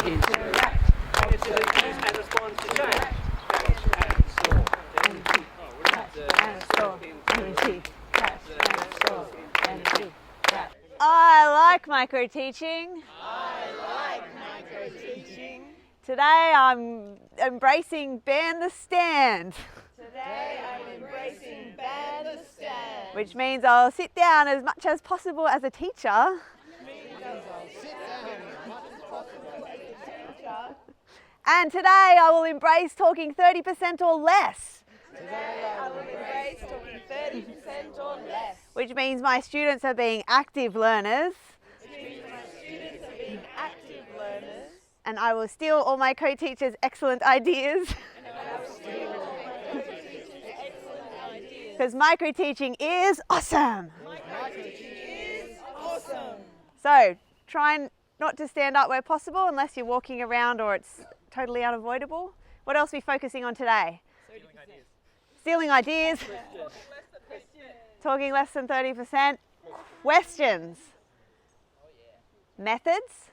interact. Use and respond to change. I like micro-teaching. Today I'm embracing ban the stand. Which means I'll sit down as much as possible as a teacher. And today I will embrace talking 30% or less. Which means my students are being active learners. And I will steal all my co-teachers' excellent ideas. Because micro-teaching is awesome. So try not to stand up where possible unless you're walking around or it's totally unavoidable. What else are we focusing on today? Stealing ideas. Talking less than 30%. Questions. Methods.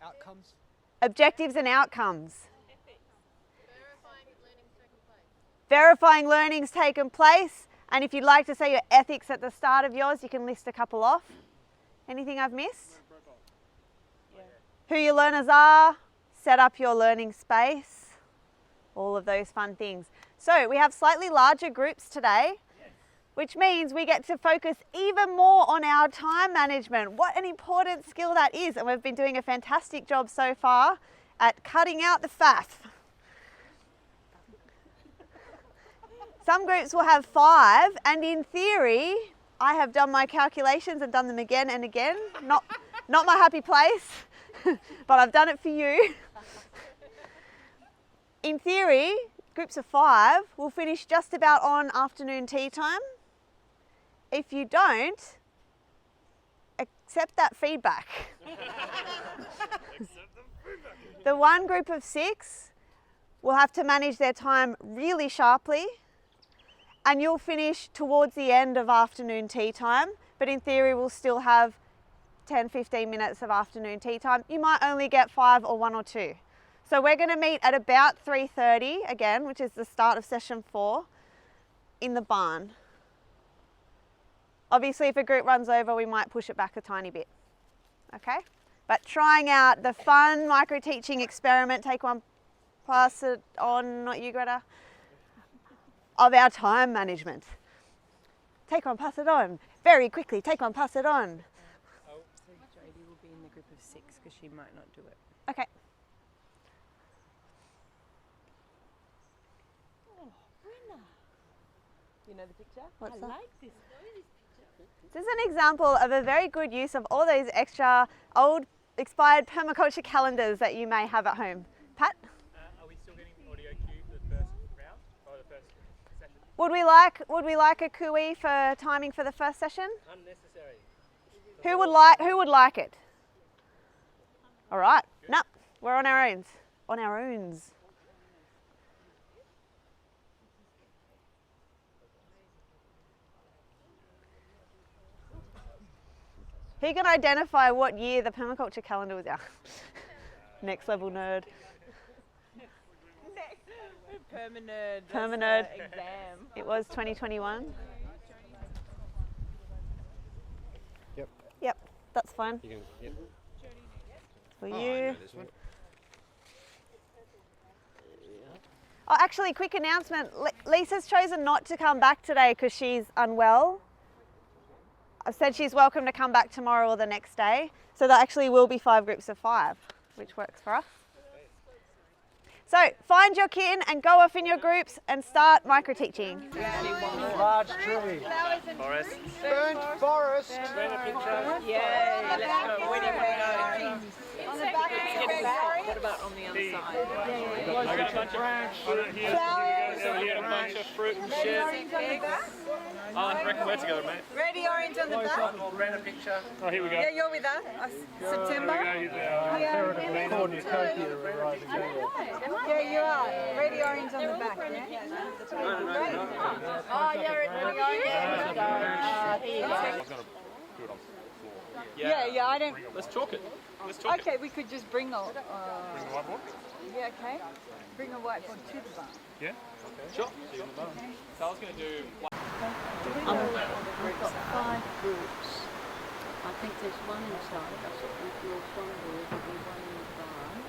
Outcomes. Objectives and outcomes. Verifying learning's taken place. And if you'd like to say your ethics at the start of yours, you can list a couple off. Anything I've missed? Who your learners are, set up your learning space, all of those fun things. So we have slightly larger groups today, which means we get to focus even more on our time management. What an important skill that is. And we've been doing a fantastic job so far at cutting out the faff. Some groups will have 5, and in theory, I have done my calculations and done them again and again. Not my happy place, but I've done it for you. In theory, groups of 5 will finish just about on afternoon tea time. If you don't, accept that feedback. The one group of 6 will have to manage their time really sharply, and you'll finish towards the end of afternoon tea time, but in theory we'll still have 10-15 minutes of afternoon tea time. You might only get 5 or 1 or 2. So we're going to meet at about 3:30 again, which is the start of session 4, in the barn. Obviously if a group runs over, we might push it back a tiny bit, okay? But trying out the fun micro-teaching experiment, take one, pass it on, not you Greta, of our time management. Take one, pass it on. Very quickly, take one, pass it on. Oh, so Jodie will be in the group of 6 because she might not do it. Okay. Oh, Brenna. You know the picture? What's that? like this. This is an example of a very good use of all those extra old expired permaculture calendars that you may have at home. Pat? Are we still getting the audio cue for the first round or the first session? Would we like a cooee for timing for the first session? Unnecessary. Who would like it? All right. No, we're on our own. On our own. Who can identify what year the permaculture calendar was out? Next level nerd. Permanerd exam. It was 2021. Yep. Yep, that's fine. You can, yep. For I you. know this one. Oh, actually, quick announcement. Lisa's chosen not to come back today because she's unwell. I've said she's welcome to come back tomorrow or the next day. So there actually will be 5 groups of 5, which works for us. So find your kin and go off in your groups and start micro-teaching. Large tree. Forest. Burnt forest. Yeah, let's go. Where do you want to go? On the back. What about on the other side? I got a bunch of flowers. We had a bunch of fruit and shit. Oh, I reckon we're together, mate. Ready orange on the back? Random picture. Oh, here we go. Yeah, you're with us. September. Yeah, you are. Ready orange on the back, yeah? Oh, yeah, ready orange. I've got to do it on the floor. Yeah, I don't. Let's chalk it. Let's talk. Okay, we could just bring a. Bring the whiteboard. Yeah, okay. Bring a whiteboard to the barn. Yeah. Sure. See you in the barn. So I was going to do. We've got 5 groups. I think there's one inside. I think we've got one there, there'll be one in the barn.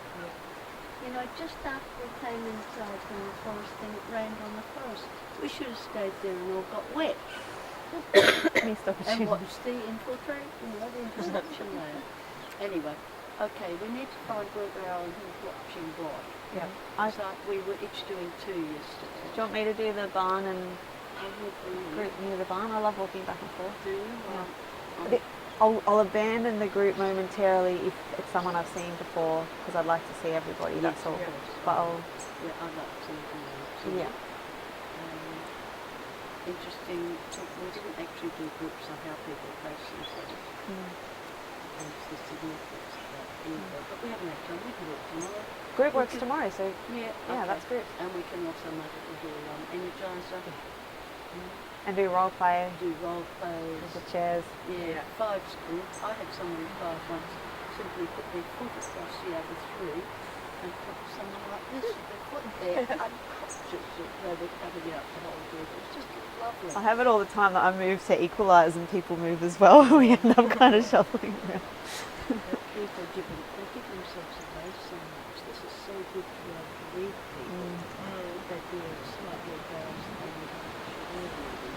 You know, just after we came inside from the forest thing, it rained on the forest. We should have stayed there and all got wet. Missed And opportunity. watched the infiltration, you know, the interception there. Anyway, okay, we need to find where they are and who's watching what. Yep. So we were each doing 2 yesterday. Do you want me to do the barn and I would be group near the barn? I love walking back and forth. do you? Yeah. I'll abandon the group momentarily if it's someone I've seen before because I'd like to see everybody. That's all. But I'll. Yeah, I'd like to see them. Yeah. Interesting. We didn't actually do groups on how people face themselves. And the significance of that either. But we haven't had time. We can do it tomorrow. Group works tomorrow, so Yeah, yeah, okay. that's good. And we can also make it do energizer, And do role play do role plays. with the chairs. Yeah, 5's group. I had someone in 5 once simply put their foot across the other 3 and put someone like this with their foot there, unconscious of they were covering up the whole group. It was just lovely. I have it all the time that I move to equalise and people move as well. We end up kind of shuffling around. People they give themselves away so much. This is so good to be able to read people that they're slightly embarrassed and they don't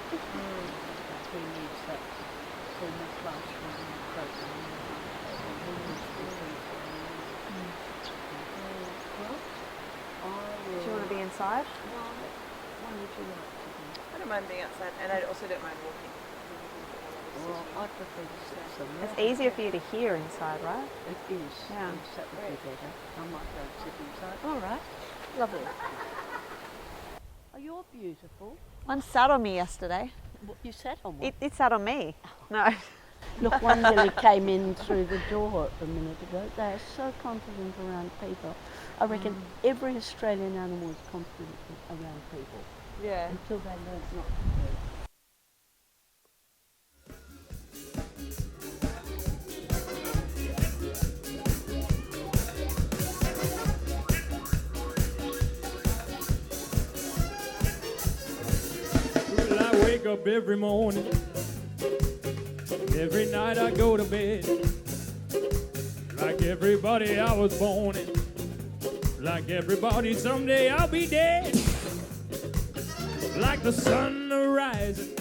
That's who needs that formal classroom program. Who needs the Well, I will. Do you want to be inside? Why would you like to be? I don't mind being outside, and I also don't mind walking. Well, I prefer to sit somewhere. It's easier for you to hear inside, right? It is. Yeah. Yes, that would be better. I might go and sit inside. All right. Lovely. Oh, you're beautiful. One sat on me yesterday. You sat on one. It sat on me. No. Look, one really came in through the door a minute ago. They are so confident around people. I reckon every Australian animal is confident around people Yeah. until they learn not to be. Well, I wake up every morning. Every night I go to bed. Like everybody I was born in. Like everybody someday I'll be dead. Like the sun rising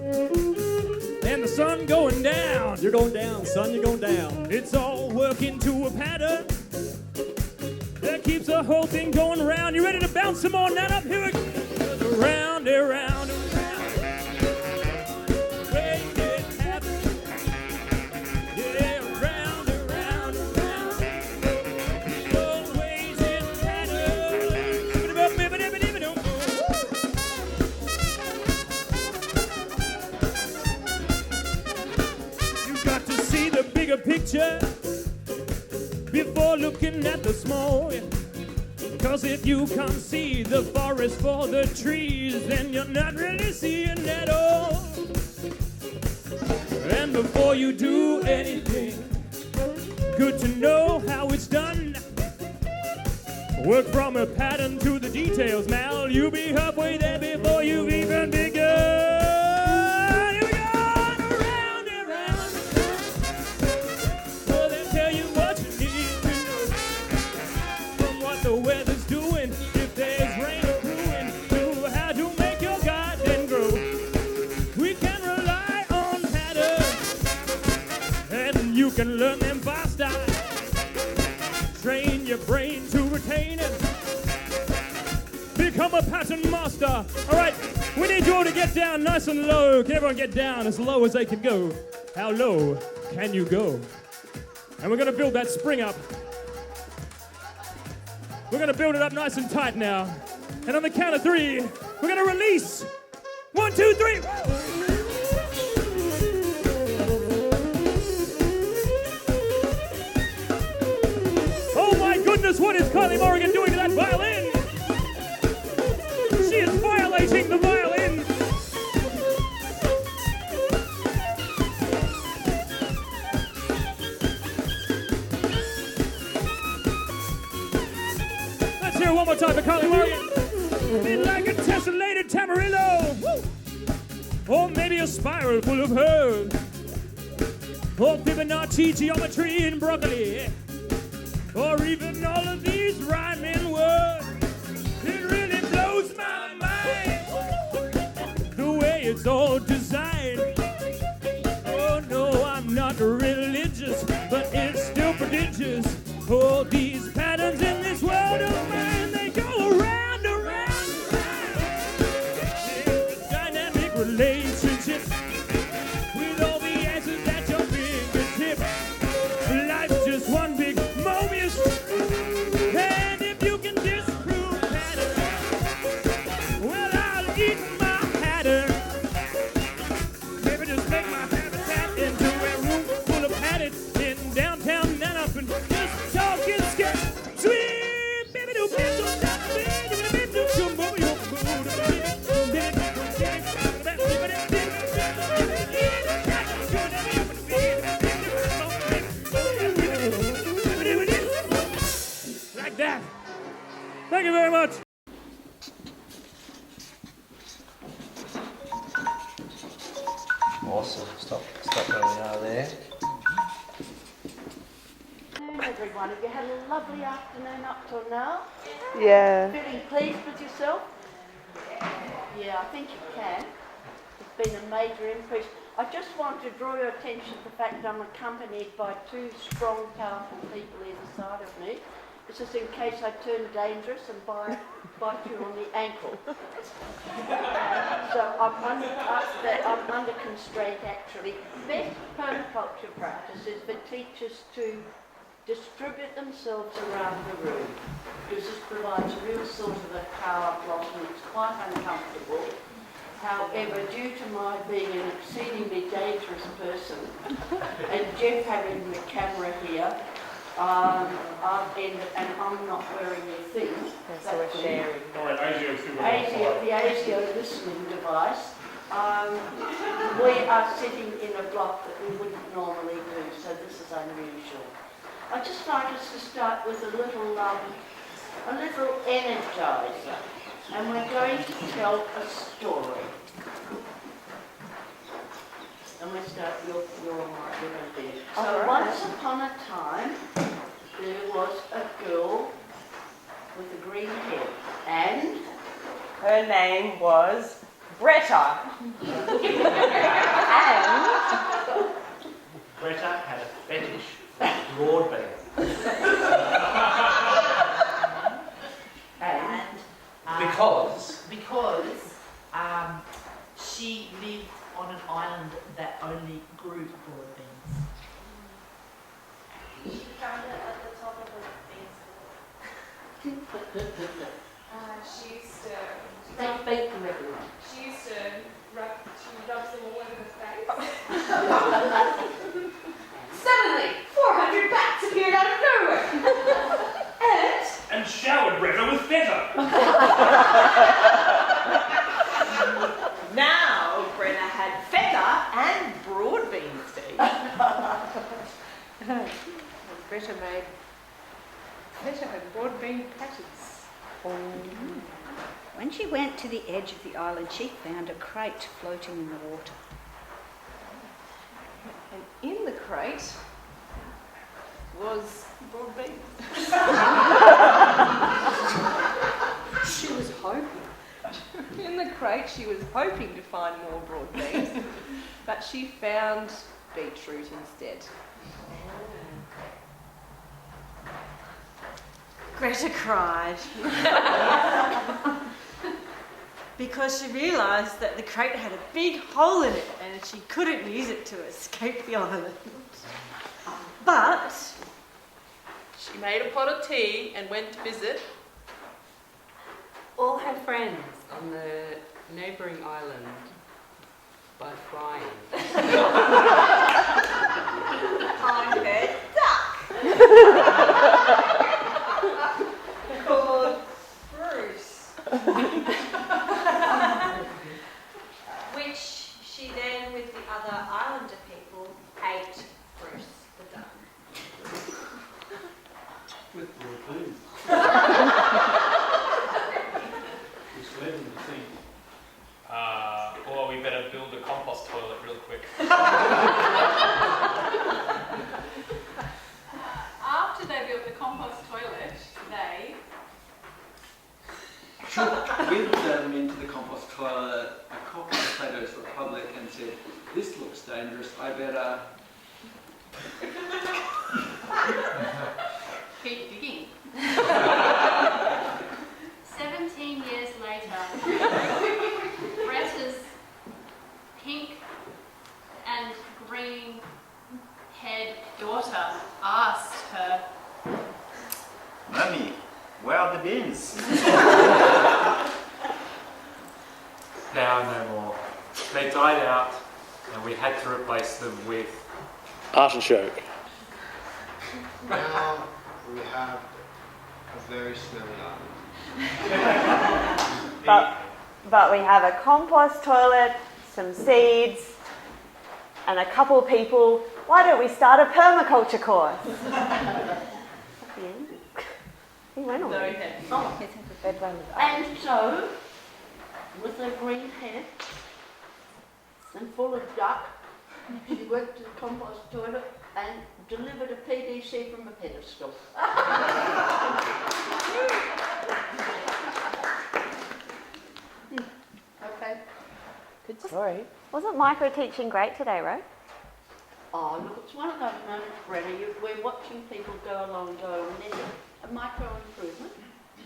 and the sun going down. You're going down, son, you're going down. It's all working to a pattern that keeps the whole thing going round. You ready to bounce some more? Now up here it goes. Around, around, around. Way it happens. Yeah, around, around, around. Always in pattern. You got to see the bigger picture before looking at the small. Cause if you can't see the forest for the trees, then you're not really seeing at all. And before you do anything, good to know how it's done. Work from a pattern to the details, Mal. You'll be halfway there before you've even begun. Here we go, around and around. So they tell you what you need to know. From what the weather's doing, if there's rain or brewing, to how to make your garden grow. We can rely on patterns, and you can learn them faster. Train your brain to retain it. Become a pattern master. All right, we need you all to get down nice and low. Can everyone get down as low as they can go? How low can you go? And we're going to build that spring up. We're going to build it up nice and tight now. And on the count of 3, we're going to release. 1, 2, 3. Oh my goodness, what is Kylie Morgan doing to that violin? She is violating the violin. hear it one more time for Carly Morgan. Bit like a tessellated tamarillo. Woo! Or maybe a spiral full of herbs. Or Fibonacci geometry in broccoli. Or even all of these rhyming words. It really blows my mind the way it's all designed. Oh no, I'm not religious, but it's still prodigious. All these patterns in this world of mine, they go around, around, around. There's a dynamic relationship with all the answers at your fingertip. Life's just one big Mobius. And if you can disprove patterns, well, I'll eat my pattern. Maybe just make my habitat into a room full of padded in downtown Nanop and just talk and skip. Sweet baby do baby do like that. Thank you very much. Awesome. Stop where we are there. Afternoon, everyone. Have you had a lovely afternoon up till now? Yeah. Feeling pleased with yourself? Yeah, I think you can. It's been a major increase. I just want to draw your attention to the fact that I'm accompanied by two strong, powerful people either side of me. This is in case I turn dangerous and bite you on the ankle. So I'm under constraint actually. Best permaculture practice is for teachers to distribute themselves around the room, because this provides a real sort of a power block and it's quite uncomfortable. However, due to my being an exceedingly dangerous person and Jeff having the camera here, and I'm not wearing a thing. So we're sharing. The ASIO listening device. We are sitting in a block that we wouldn't normally do, so this is unusual. I'd just like us to start with a little energizer, and we're going to tell a story. And we start your idea. So once upon a time, there was a girl with a green hair, and Her name was Greta. And Greta had a fetish for broadband. Because she lived on an island that only grew broad beans. She found it at the top of a beanstalk. She used to rub them all over her face. Suddenly, 400 bats appeared out of nowhere. And showered Brenna with feta. now Brenna had feta and broad beans to eat. Greta made feta and broad bean patties. When she went to the edge of the island, she found a crate floating in the water. And in the crate was broad beans. She was hoping. In the crate, she was hoping to find more broad beans, but she found beetroot instead. Greta cried because she realised that the crate had a big hole in it and she couldn't use it to escape the island. But She made a pot of tea and went to visit all her friends on the neighbouring island by flying. On her duck. Called Bruce. which she then, with the other islander people, ate Bruce the duck. With broad beans. compost toilet, they We looked at them into the compost toilet, a couple of potatoes for the public, and said, "This looks dangerous. I better." keep digging. 17 years later, Greta's pink and green haired daughter asked her, "Mummy, where are the bins?" Now no more. They died out and we had to replace them with Artichoke. Now we have a very smelly island. But we have a compost toilet, some seeds, and a couple of people. Why don't we start a permaculture course? He went on. Very happy. Oh, and so, with her green hair and full of duck, she went to the compost toilet and delivered a PDC from a pedestal. Okay. Good story. Wasn't micro teaching great today, Ro? Oh, look, it's one of those moments, Brenna, we're watching people go along, and there's a micro improvement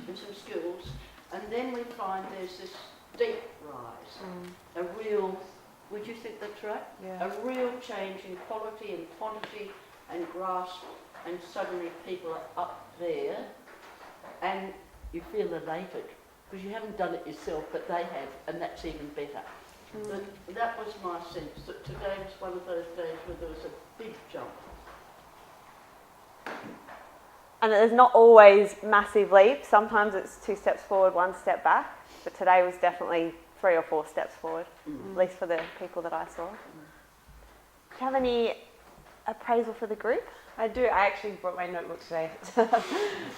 in some skills, and then we find there's this deep rise, a real, would you think that's right? Yeah. A real change in quality and quantity and grasp, and suddenly people are up there, and you feel elated, because you haven't done it yourself, but they have, and that's even better. But that was my sense, that today was one of those days where there was a big jump. And there's not always massive leaps. Sometimes it's 2 steps forward, 1 step back. But today was definitely 3 or 4 steps forward, at least for the people that I saw. Do you have any appraisal for the group? I do. I actually brought my notebook today, so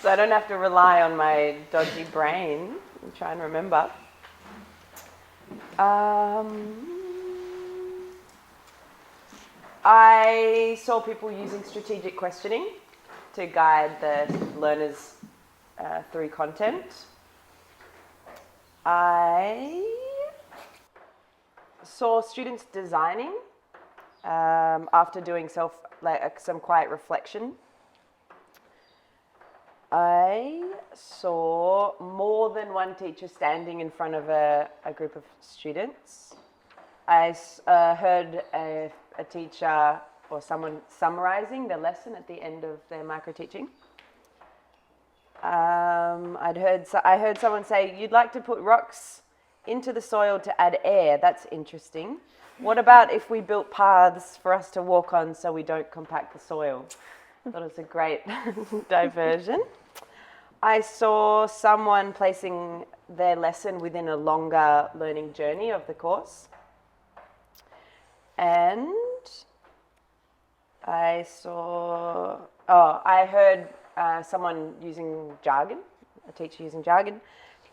I don't have to rely on my dodgy brain and try and remember. I saw people using strategic questioning to guide the learners through content. I saw students designing after doing some quiet reflection. I saw more than one teacher standing in front of a group of students. I heard a teacher or someone summarising the lesson at the end of their micro-teaching. I heard someone say, "You'd like to put rocks into the soil to add air. That's interesting. What about if we built paths for us to walk on so we don't compact the soil?" I thought it was a great diversion. I saw someone placing their lesson within a longer learning journey of the course. And I heard someone using jargon, a teacher using jargon,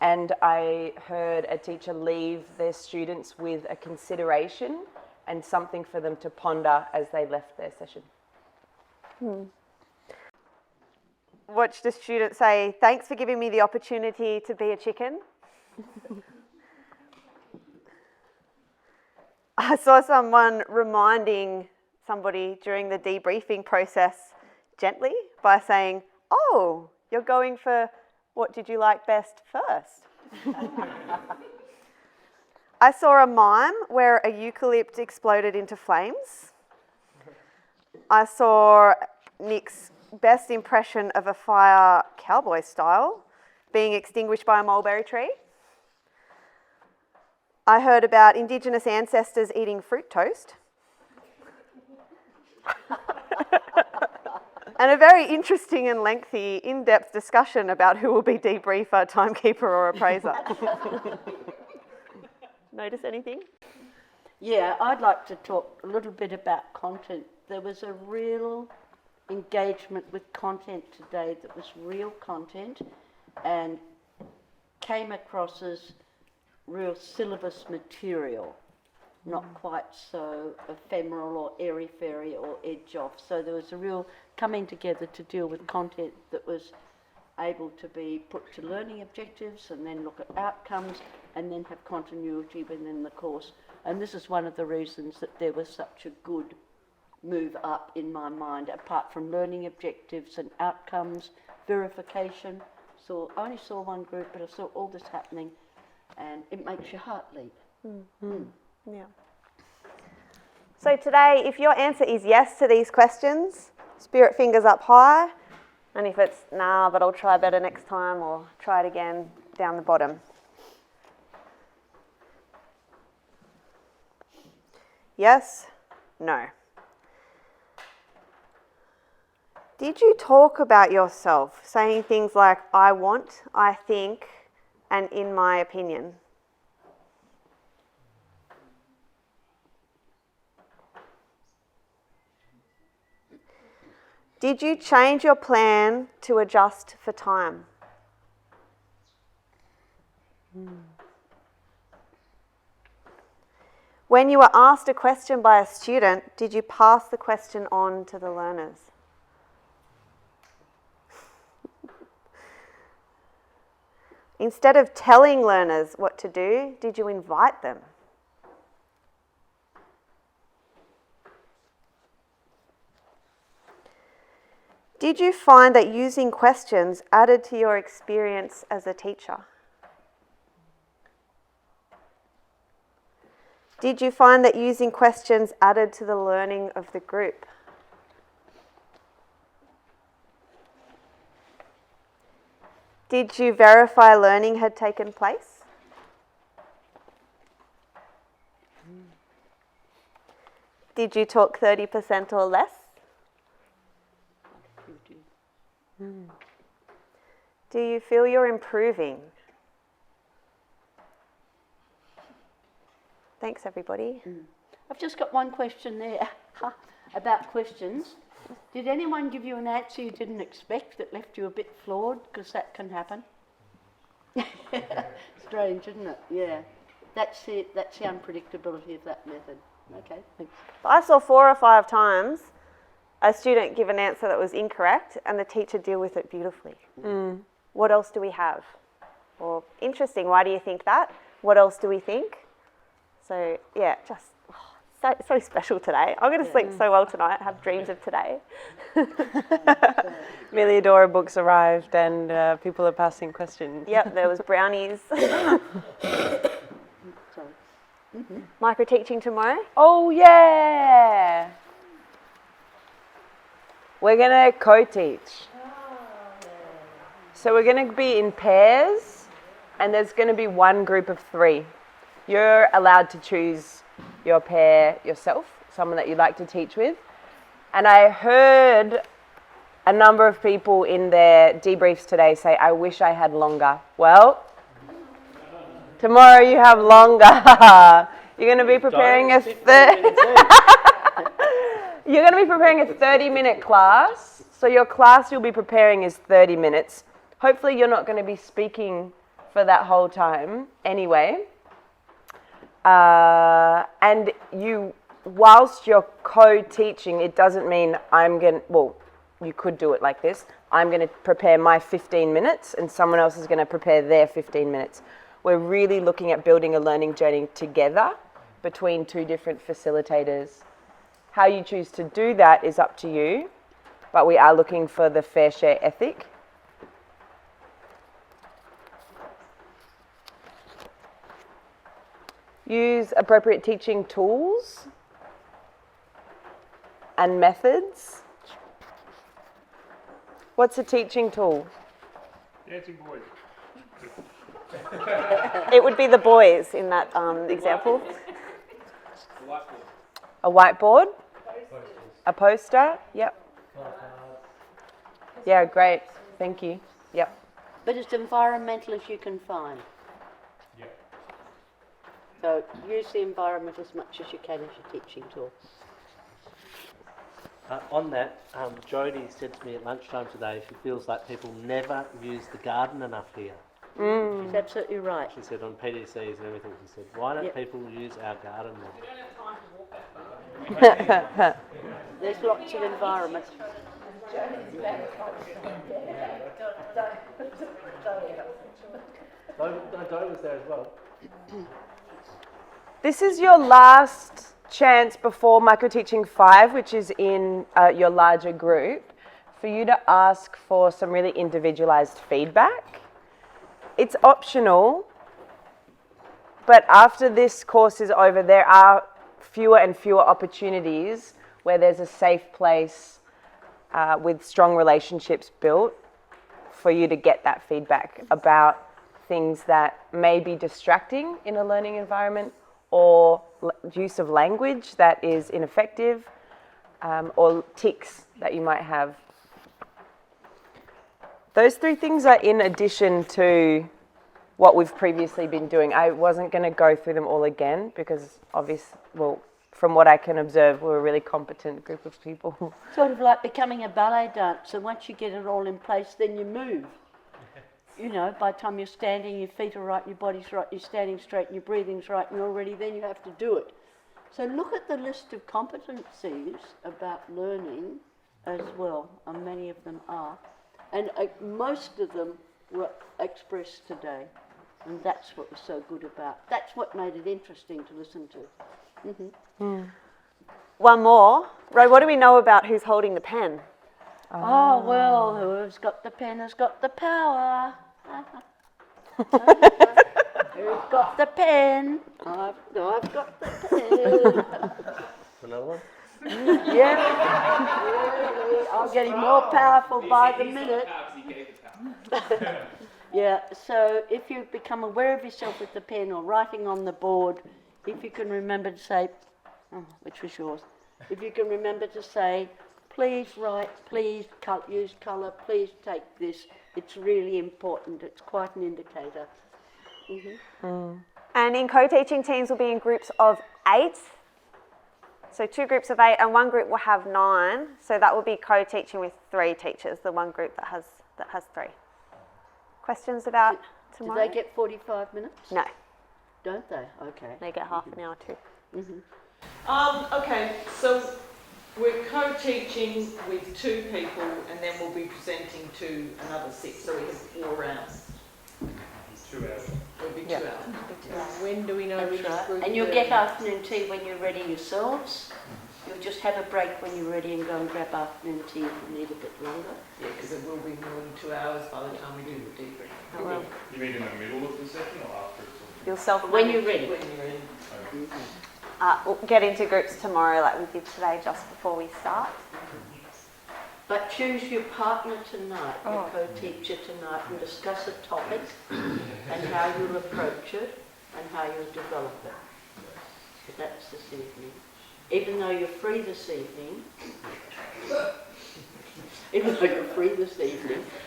and I heard a teacher leave their students with a consideration and something for them to ponder as they left their session. Watched a student say, "Thanks for giving me the opportunity to be a chicken." I saw someone reminding somebody during the debriefing process gently by saying, "Oh, you're going for what did you like best first?" I saw a mime where a eucalypt exploded into flames. I saw Nick's best impression of a fire cowboy style being extinguished by a mulberry tree. I heard about Indigenous ancestors eating fruit toast. And a very interesting and lengthy, in-depth discussion about who will be debriefer, timekeeper or appraiser. Notice anything? Yeah, I'd like to talk a little bit about content. There was a real engagement with content today that was real content and came across as real syllabus material. not quite so ephemeral or airy-fairy or edge-off. So there was a real coming together to deal with content that was able to be put to learning objectives and then look at outcomes and then have continuity within the course. And this is one of the reasons that there was such a good move up in my mind, apart from learning objectives and outcomes, verification. So I only saw one group, but I saw all this happening, and it makes your heart leap. Yeah. So today, if your answer is yes to these questions, spirit fingers up high, and if it's nah, but I'll try better next time, or try it again, down the bottom. Yes? No. Did you talk about yourself, saying things like, I want, I think, and in my opinion? Did you change your plan to adjust for time? When you were asked a question by a student, did you pass the question on to the learners? Instead of telling learners what to do, did you invite them? Did you find that using questions added to your experience as a teacher? Did you find that using questions added to the learning of the group? Did you verify learning had taken place? Did you talk 30% or less? Do you feel you're improving? Thanks, everybody. I've just got one question there about questions. Did anyone give you an answer you didn't expect that left you a bit flawed? Because that can happen. Strange, isn't it? Yeah. That's it. That's the unpredictability of that method. Okay, thanks. I saw 4 or 5 times a student give an answer that was incorrect and the teacher deal with it beautifully. What else do we have? Or interesting, why do you think that? What else do we think? So yeah, just so special today. I'm going to sleep so well tonight, have dreams of today. Miliadora books arrived and people are passing questions. Yep, there was brownies. Micro teaching tomorrow? Oh yeah! We're going to co-teach. So we're going to be in pairs and there's going to be one group of 3. You're allowed to choose your pair yourself, someone that you'd like to teach with. And I heard a number of people in their debriefs today say, I wish I had longer. Well, tomorrow you have longer. You're going to be preparing a 30-minute class. So your class you'll be preparing is 30 minutes. Hopefully you're not going to be speaking for that whole time anyway. And you, whilst you're co-teaching, it doesn't mean you could do it like this. I'm going to prepare my 15 minutes and someone else is going to prepare their 15 minutes. We're really looking at building a learning journey together between 2 different facilitators. How you choose to do that is up to you, but we are looking for the fair share ethic. Use appropriate teaching tools and methods. What's a teaching tool? Dancing boys. It would be the boys in that example. A whiteboard? A poster? Yep. Yeah, great. Thank you. Yep. But it's environmental as you can find. Yep. So use the environment as much as you can as your teaching tool. On that, Jodie said to me at lunchtime today she feels like people never use the garden enough here. She's absolutely right. She said on PTCs and everything, she said, why don't Yep. people use our garden more? There's lots of environment. Di was there as well. This is your last chance before Microteaching 5, which is in your larger group, for you to ask for some really individualized feedback. It's optional, but after this course is over, there are fewer and fewer opportunities where there's a safe place with strong relationships built for you to get that feedback about things that may be distracting in a learning environment, or use of language that is ineffective, or tics that you might have. Those 3 things are in addition to what we've previously been doing. I wasn't going to go through them all again because from what I can observe, we're a really competent group of people. Sort of like becoming a ballet dancer. Once you get it all in place, then you move. You know, by the time you're standing, your feet are right, your body's right, you're standing straight, and your breathing's right, and you're ready, then you have to do it. So look at the list of competencies about learning as well, and many of them are. And most of them were expressed today, and that's what was so good about. That's what made it interesting to listen to. One more. Ro, what do we know about who's holding the pen? Oh, well, who's got the pen has got the power. Who's got the pen? I've got the pen. Another one? Yeah. I'm getting more powerful by the minute. Yeah, so if you become aware of yourself with the pen or writing on the board, if you can remember to say, which was yours, if you can remember to say, please write, please use colour, please take this. It's really important. It's quite an indicator. And in co-teaching, teams will be in groups of 8. So 2 groups of 8, and 1 group will have 9. So that will be co-teaching with 3 teachers, the 1 group that has 3. Questions about tomorrow? Do they get 45 minutes? No. Don't they? Okay. They get half an hour too. Okay, so we're co-teaching with 2 people, and then we'll be presenting to another 6, so we have 4 rounds. 2 hours. It'll be 2 hours. When do we know which group? And you'll get afternoon tea when you're ready yourselves. You'll just have a break when you're ready and go and grab afternoon tea if you need a bit longer. Yeah, because it will be more than 2 hours by the time we do the debrief. Oh, well. You mean in the middle of the session or after? Yourself when you're ready. When you're ready. We'll get into groups tomorrow like we did today just before we start. But choose your partner tonight, your co-teacher tonight, and discuss a topic and how you'll approach it and how you'll develop it. So that's this evening. Even though you're free this evening,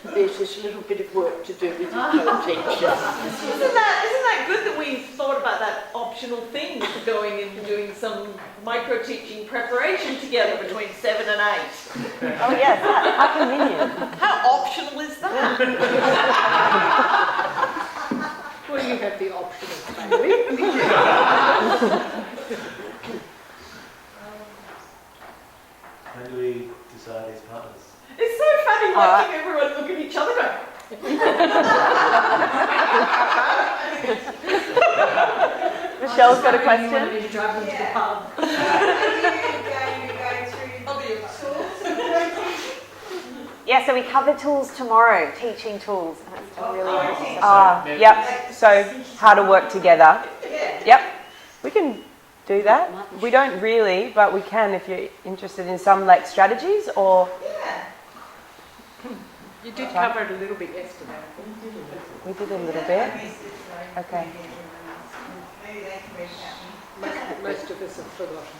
there's this little bit of work to do with your co-teacher. Isn't that good that we thought about that optional thing for going and doing some micro-teaching preparation together between 7 and 8? Oh yes, how convenient. How optional is that? Well, you have the optional family. When do we decide these partners? It's so funny watching everyone look at each other go. Michelle's got a question. You want me to drive them to the pub? Yeah, so we cover tools tomorrow, teaching tools. Yep, so how to work together. Yep, we can do that. We don't really, but we can if you're interested in some like strategies or... You did cover it a little bit yesterday. We did a little bit. Okay. Most of us have forgotten.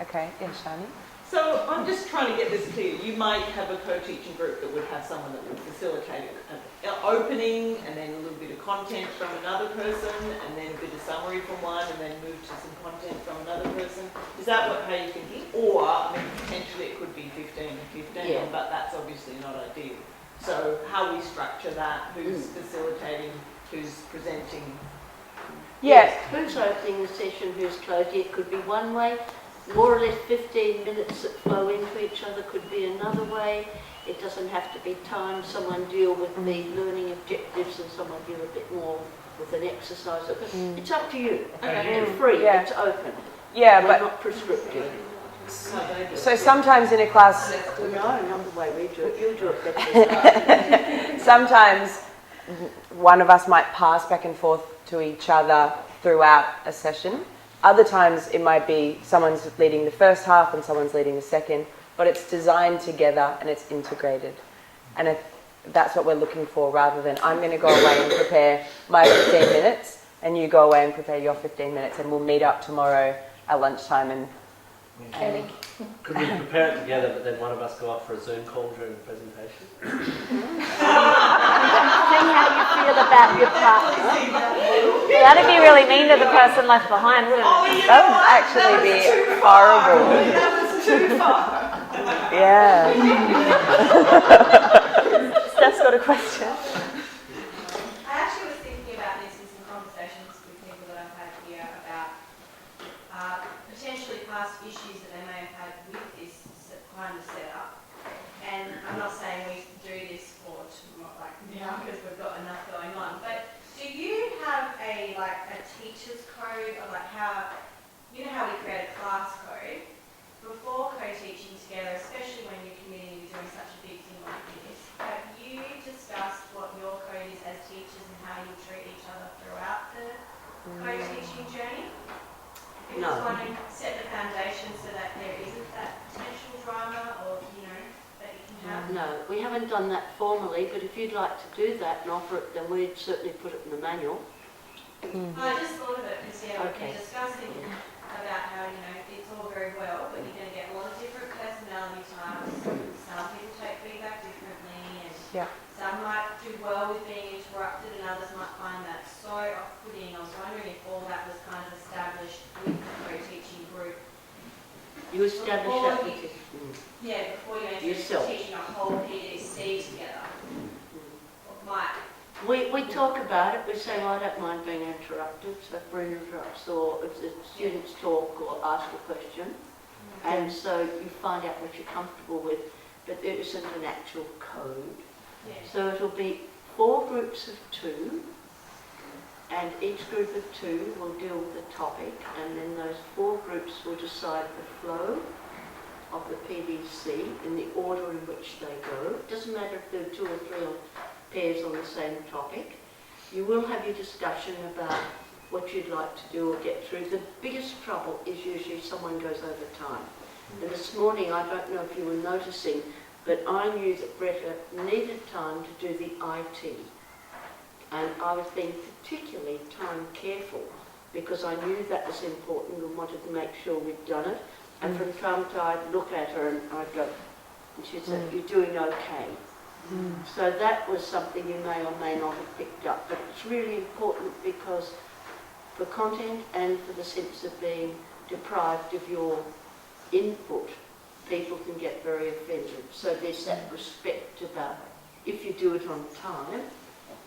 Okay, yeah, Shani? So I'm just trying to get this clear. You might have a co-teaching group that would have someone that would facilitate an opening and then a little bit of content from another person and then a bit of summary from one and then move to some content from another person. Is that how you're thinking? Or, I mean, potentially it could be 15 and 15, but that's obviously not ideal. So how we structure that, who's facilitating, who's presenting. Yeah. Who's opening the session, who's closing it could be one way. More or less 15 minutes that flow into each other could be another way. It doesn't have to be timed. Someone deal with the learning objectives and someone deal a bit more with an exercise. It's up to you. It's free, it's open. Yeah, We're but not prescriptive. so sometimes in a class, No, not the way we do it. You do it better. sometimes one of us might pass back and forth to each other throughout a session. Other times it might be someone's leading the first half and someone's leading the second, but it's designed together and it's integrated. And if that's what we're looking for, rather than I'm going to go away and prepare my 15 minutes and you go away and prepare your 15 minutes and we'll meet up tomorrow at lunchtime and Could we prepare it together, but then one of us go off for a Zoom call during the presentation? Think how you feel about your partner. Well, that'd be really mean to the person left behind, wouldn't it? that would actually be horrible. That was too far. Yeah. Steph's got a question. I actually was thinking about this in some conversations with people that I've had here about potentially past issues that they may have had with this kind of setup. And I'm not saying we do this for like now because we've got enough going on, but do you have a teacher's code of like how, you know how we create a class code before co-teaching together, especially when you're committing to doing such a big thing like this? Have you discussed what your code is as teachers and how you treat each other throughout the co-teaching journey? You just want to set the foundation so that there isn't that potential drama or, that you can have? No, we haven't done that formally, but if you'd like to do that and offer it, then we'd certainly put it in the manual. I just thought of it because, we're discussing about how, it's all very well, but you're going to get a lot of different personality types. Some people take feedback differently, and some might do well with being interrupted, and others might find that so off-putting. I was wondering if all that was kind of established with the co-teaching group. You establish that with it. Before you enter Yourself. teaching a whole PDC together. We talk about it, we say, well, I don't mind being interrupted, so if Brenna interrupts or if the students talk or ask a question, and so you find out what you're comfortable with, but there isn't an actual code. So it'll be 4 groups of 2, and each group of 2 will deal with a topic, and then those 4 groups will decide the flow of the PDC in the order in which they go. It doesn't matter if there are 2 or 3 pairs on the same topic. You will have your discussion about what you'd like to do or get through. The biggest trouble is usually someone goes over time. And this morning, I don't know if you were noticing, but I knew that Greta needed time to do the IT. And I was being particularly time careful because I knew that was important and wanted to make sure we'd done it. And from time to time, I'd look at her and I'd go, and she'd say, you're doing okay. So that was something you may or may not have picked up. But it's really important because for content and for the sense of being deprived of your input, people can get very offended. So there's that respect about if you do it on time,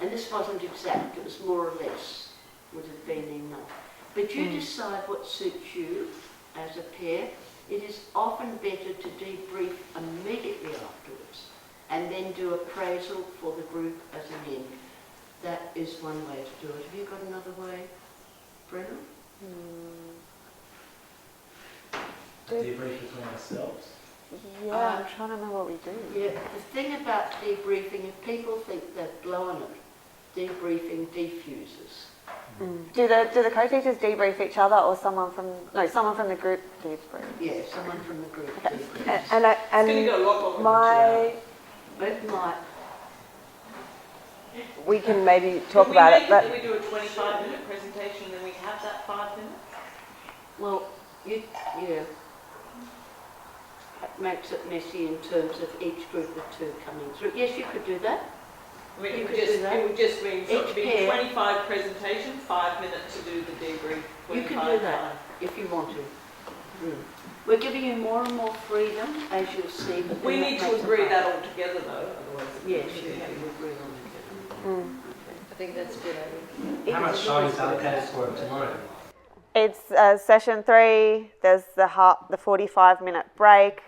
and this wasn't exact, it was more or less would have been enough. But you decide what suits you as a pair. It is often better to debrief immediately afterwards and then do appraisal for the group as an end. That is one way to do it. Have you got another way, Brenna? Debrief between ourselves? Yeah, I'm trying to remember what we do. Yeah, the thing about debriefing, if people think they're blowing it, debriefing defuses. Do the co-teachers debrief each other, or someone from the group debrief? Yeah, someone from the group. Okay. We can maybe talk about it, but Can we do a 25-minute presentation and then we have that 5 minutes? Well, yeah. That makes it messy in terms of each group of 2 coming through. Yes, you could do that. I mean, You it could do that. would just mean so it Each would be pair. 25 presentation, 5 minutes to do the debrief. You can 25 do that if you want to. We're giving you more and more freedom, as you'll see. But We then need that to makes agree it that hard. all together though, otherwise. Yes, you have to agree on it. I think that's good. How much time is allocated for it tomorrow? It's session 3, there's the 45-minute break,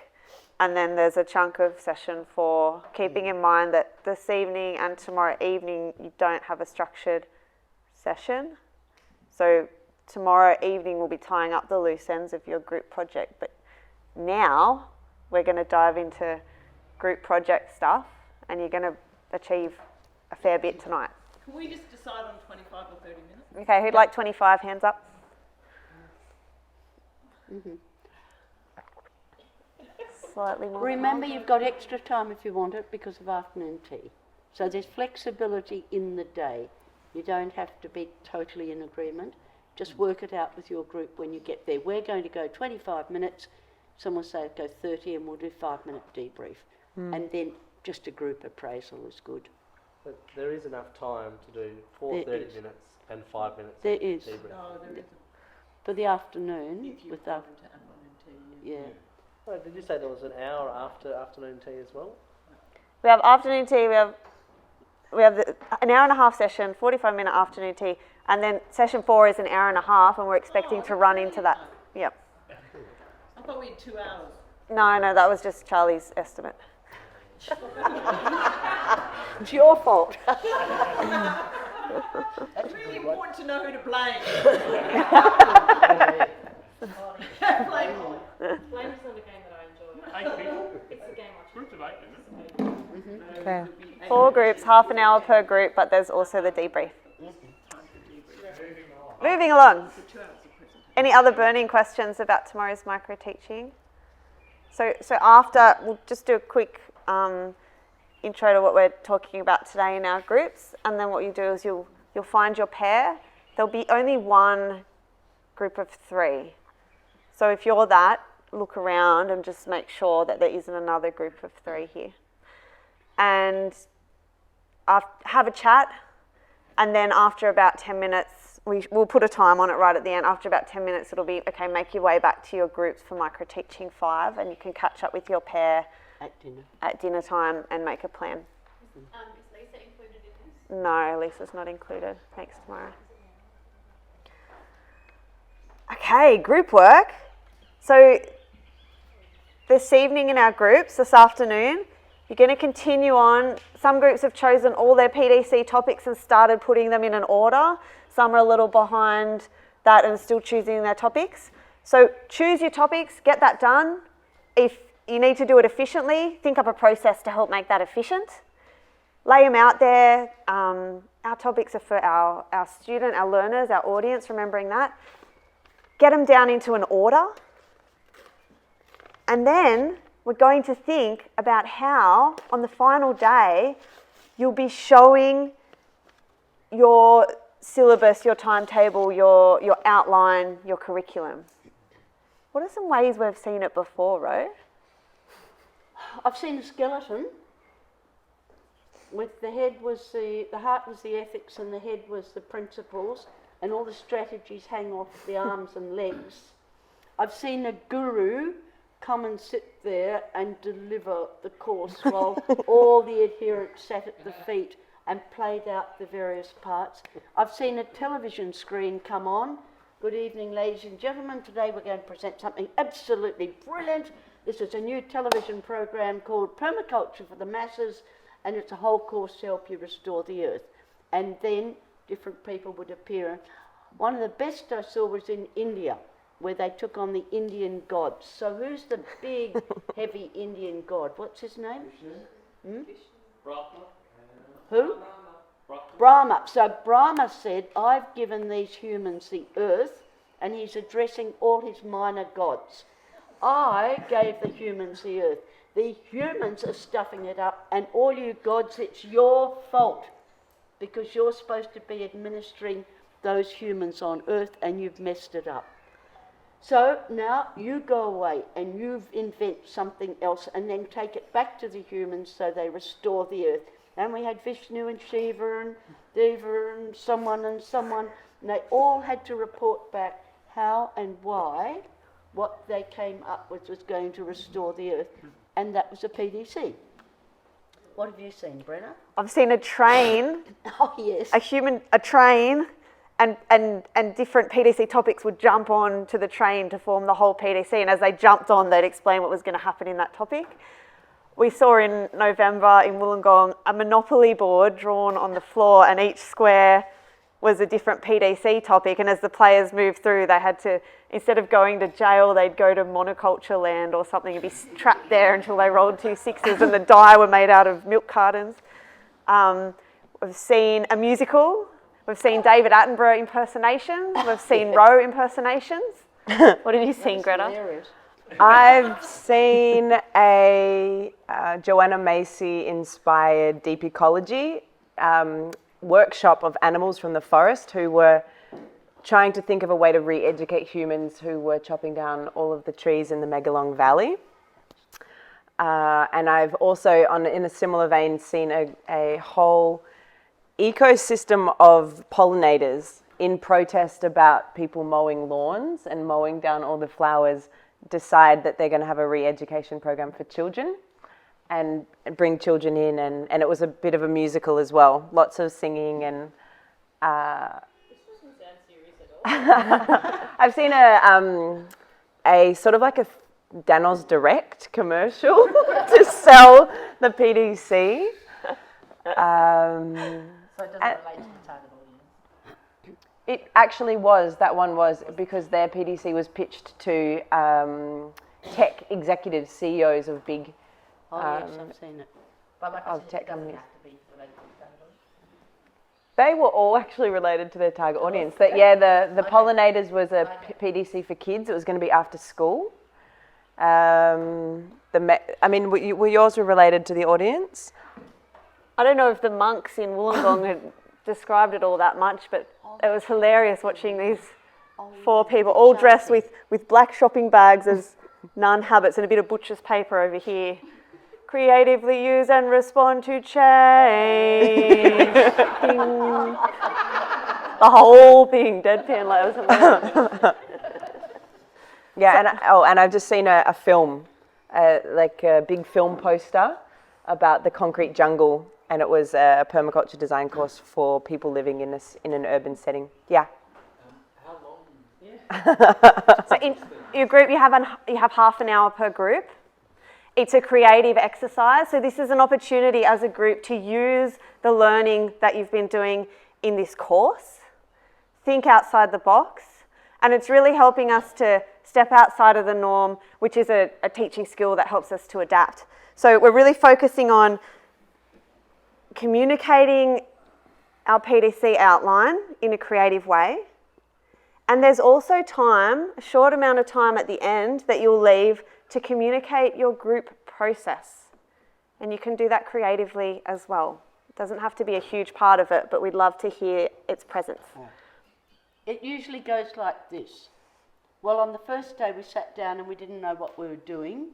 and then there's a chunk of session 4, keeping in mind that this evening and tomorrow evening you don't have a structured session. So tomorrow evening we'll be tying up the loose ends of your group project, but now we're going to dive into group project stuff, and you're going to achieve a fair bit tonight. Can we just decide on 25 or 30 minutes? Okay, who'd like 25? Hands up. Slightly more. Remember, you've got extra time if you want it because of afternoon tea. So there's flexibility in the day. You don't have to be totally in agreement. Just work it out with your group when you get there. We're going to go 25 minutes. Someone say go 30 and we'll do 5-minute debrief. And then just a group appraisal is good. But there is enough time to do 4 There 30 is. minutes and 5 minutes. There of is. debrief. No, there isn't. For the afternoon, If you with want after, to afternoon tea, yeah. Oh, did you say there was an hour after afternoon tea as well? We have afternoon tea, we have an hour and a half session, 45-minute afternoon tea, and then session 4 is an hour and a half, and we're expecting to run into that. Yep. I thought we had 2 hours. No, that was just Charlie's estimate. It's your fault. It's really important to know who to blame. Blame Holly. Blame is not a game that I enjoy. 8 people? It's a game I Groups of 8, isn't it? Okay. 4 groups, half an hour per group, but there's also the debrief. Moving along. Any other burning questions about tomorrow's micro teaching? So after, we'll just do a quick intro to what we're talking about today in our groups, and then what you do is you'll find your pair. There'll be only one group of 3. So if you're that, look around and just make sure that there isn't another group of 3 here. And have a chat, and then after about 10 minutes, we'll put a time on it right at the end. After about 10 minutes, it'll be, okay, make your way back to your groups for micro teaching 5, and you can catch up with your pair at dinner time and make a plan. Is Lisa included in this? No, Lisa's not included. Thanks, tomorrow. Okay, group work. So this evening in our groups, this afternoon, you're going to continue on. Some groups have chosen all their PDC topics and started putting them in an order. Some are a little behind that and still choosing their topics. So choose your topics, get that done. If you need to do it efficiently, think up a process to help make that efficient. Lay them out there. Our topics are for our student, our learners, our audience, remembering that. Get them down into an order. And then we're going to think about how, on the final day, you'll be showing your syllabus, your timetable, your outline, your curriculum. What are some ways we've seen it before, Ro? I've seen a skeleton. With the head was the heart was the ethics and the head was the principles, and all the strategies hang off the arms and legs. I've seen a guru come and sit there and deliver the course while all the adherents sat at the feet and played out the various parts. I've seen a television screen come on. Good evening, ladies and gentlemen. Today we're going to present something absolutely brilliant. This is a new television program called Permaculture for the Masses, and it's a whole course to help you restore the earth. And then different people would appear. One of the best I saw was in India, where they took on the Indian gods. So who's the big, heavy Indian god? What's his name? Brahma. Who? Brahma. So Brahma said, I've given these humans the earth, and he's addressing all his minor gods. I gave the humans the earth. The humans are stuffing it up, and all you gods, it's your fault, because you're supposed to be administering those humans on earth, and you've messed it up. So now you go away and you invent something else and then take it back to the humans so they restore the earth. And we had Vishnu and Shiva and Deva and someone, and they all had to report back how and why what they came up with was going to restore the earth, and that was a PDC. What have you seen, Brenna? I've seen a train. Oh, yes. A train, and different PDC topics would jump on to the train to form the whole PDC, and as they jumped on, they'd explain what was going to happen in that topic. We saw in November in Wollongong a Monopoly board drawn on the floor, and each square was a different PDC topic, and as the players moved through, they had to, instead of going to jail, they'd go to monoculture land or something and be trapped there until they rolled 2 6s and the die were made out of milk cartons. We've seen a musical. We've seen David Attenborough impersonations. We've seen Rowe impersonations. What have you seen, Greta? Hilarious. I've seen a Joanna Macy-inspired deep ecology workshop of animals from the forest who were trying to think of a way to re-educate humans who were chopping down all of the trees in the Megalong Valley. And I've also, in a similar vein, seen a whole ecosystem of pollinators in protest about people mowing lawns and mowing down all the flowers, decide that they're going to have a re-education program for children and bring children in, and it was a bit of a musical as well. Lots of singing and... This doesn't sound serious at all. I've seen a sort of like a Danos Direct commercial to sell the PDC. So it doesn't relate to the target audience? It actually was, that one was, because their PDC was pitched to tech executives, CEOs of big... yes, I've seen it. But like I of said, tech it doesn't companies. have to be related to the target audience. They were all actually related to their target audience. That the pollinators was a PDC for kids. It was going to be after school. Were yours related to the audience? I don't know if the monks in Wollongong had described it all that much, but it was hilarious watching these 4 people all dressed with black shopping bags as nun habits and a bit of butcher's paper over here. Creatively use and respond to change. The whole thing, deadpan, like it was hilarious. Yeah, and I've just seen a film, like a big film poster about the concrete jungle, and it was a permaculture design course for people living in an urban setting. Yeah. How long? So in your group, you have half an hour per group. It's a creative exercise, so this is an opportunity as a group to use the learning that you've been doing in this course. Think outside the box, and it's really helping us to step outside of the norm, which is a teaching skill that helps us to adapt. So we're really focusing on communicating our PDC outline in a creative way. And there's also time, a short amount of time at the end that you'll leave to communicate your group process. And you can do that creatively as well. It doesn't have to be a huge part of it, but we'd love to hear its presence. It usually goes like this. Well, on the first day we sat down and we didn't know what we were doing.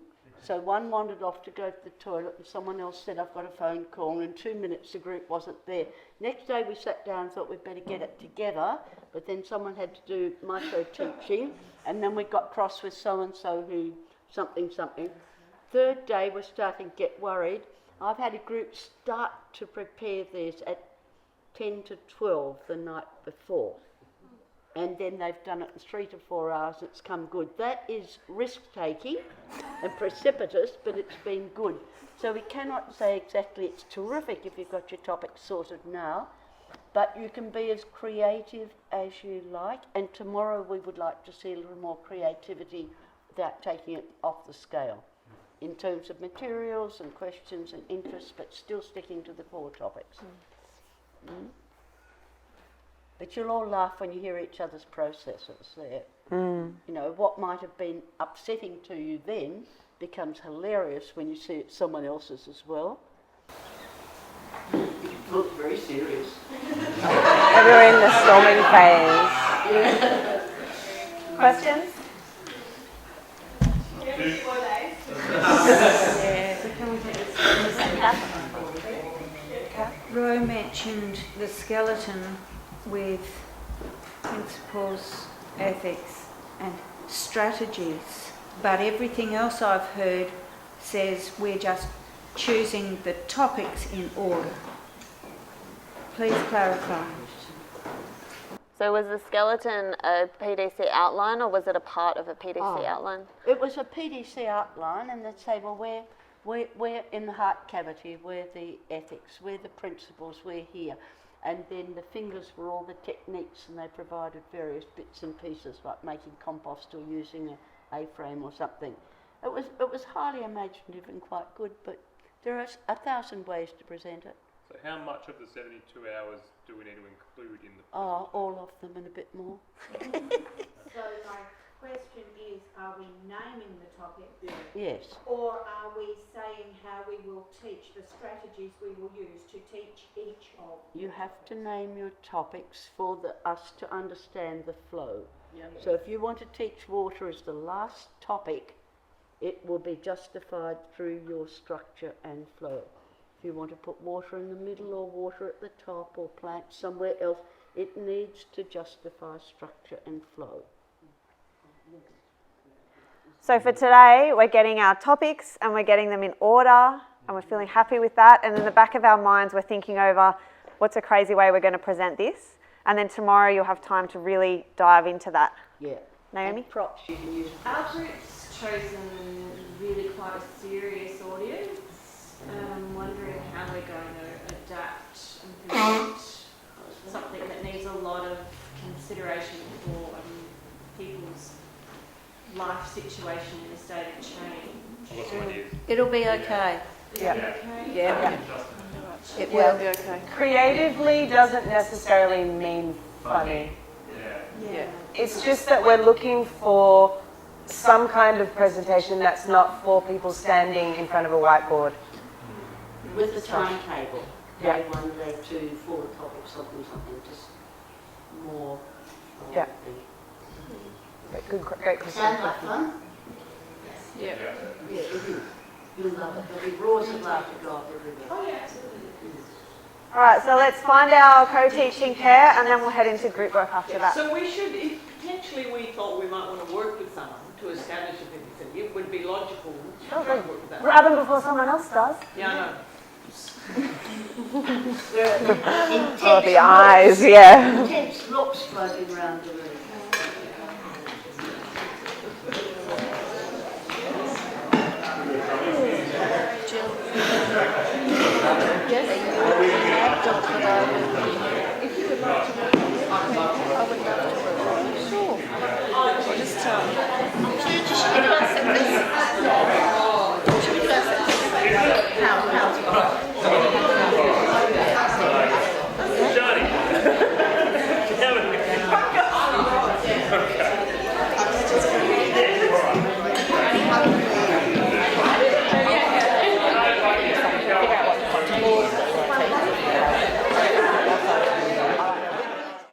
So one wandered off to go to the toilet and someone else said, I've got a phone call, and in 2 minutes the group wasn't there. Next day we sat down and thought we'd better get it together, but then someone had to do micro-teaching, and then we got cross with so-and-so who something. Third day we're starting to get worried. I've had a group start to prepare theirs at 10 to 12 the night before. And then they've done it in 3 to 4 hours, and it's come good. That is risk-taking and precipitous, but it's been good. So we cannot say exactly it's terrific if you've got your topic sorted now, but you can be as creative as you like, and tomorrow we would like to see a little more creativity without taking it off the scale in terms of materials and questions and interests, but still sticking to the core topics. But you'll all laugh when you hear each other's processes there. You know, what might have been upsetting to you then becomes hilarious when you see it someone else's as well. You look very serious. We're in the storming phase. Questions? Roe mentioned the skeleton with principles, ethics and strategies, but everything else I've heard says we're just choosing the topics in order. Please clarify. So was the skeleton a PDC outline, or was it a part of a PDC Oh. outline? It was a PDC outline, and they'd say, well, we're in the heart cavity, we're the ethics, we're the principles, we're here. And then the fingers were all the techniques, and they provided various bits and pieces, like making compost or using a A-frame or something. It was highly imaginative and quite good, but there are 1,000 ways to present it. So how much of the 72 hours do we need to include in the... Oh, all of them and a bit more. So my question is, are we naming the topic? Yes. Or are we saying how we will teach, the strategies we will use to teach each of? You have to name your topics for us to understand the flow. So if you want to teach water as the last topic, it will be justified through your structure and flow. If you want to put water in the middle or water at the top or plants somewhere else, it needs to justify structure and flow. So for today, we're getting our topics and we're getting them in order, and we're feeling happy with that. And in the back of our minds, we're thinking over what's a crazy way we're going to present this. And then tomorrow you'll have time to really dive into that. Yeah. Naomi? And props you can use. Our group's chosen really quite a serious audience. I'm wondering how we're going to adapt and present something that needs a lot of consideration for people's life situation in a state of change. It'll be okay. Yeah. Yeah. It will be okay. Creatively doesn't necessarily mean funny. Yeah. It's just that we're looking for some kind of presentation that's not for people standing in front of a whiteboard. With the timetable. Yeah. Day 1, day 2, 4 topics, something, just more. Yeah. Great question. Sound like fun? Yeah. Yeah, you'll love it. There'll be roars of laughter go up everywhere. Oh yeah, absolutely. All right, so let's find our co-teaching pair and then we'll head into group work after that. So we should, if potentially we thought we might want to work with someone to establish a PTT, it would be logical to try and work with that. Grab them before someone else does. Yeah, I know. Oh, the eyes, yeah. Intense looks floating around the room. Yes.